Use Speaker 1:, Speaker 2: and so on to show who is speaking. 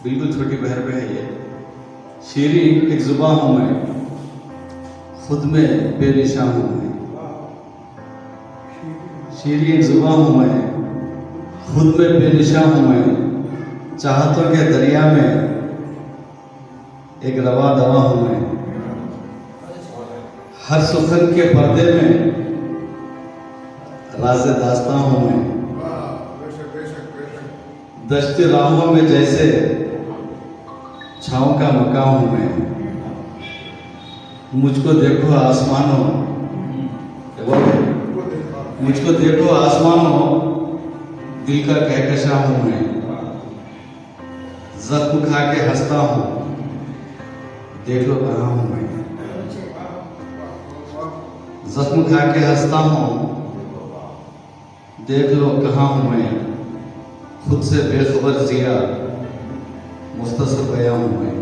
Speaker 1: बिल्कुल छोटी बहर पे है ये। शीरी एक जुबां हूँ मैं, खुद में बेनिशां हूँ मैं। शीरी एक जुबां हूँ मैं, खुद में बेनिशां हूँ मैं। चाहतों के दरिया में एक रवा दवा हूँ मैं। हर सुखन के पर्दे में राज़े दास्तां हूँ मैं। दश्त राहों में जैसे छाँव का मकान हूँ मैं। मुझको देखो आसमानों, मुझको देखो आसमानों, दिल का कहकशा हूँ मैं। जख्म खा के हंसता हूँ, देख लो कहाँ हूँ मैं। जख्म खा के हंसता हूँ, देख लो कहाँ हूँ मैं। खुद से बेखबर जिया, मुख्तसर गया हूँ मैं।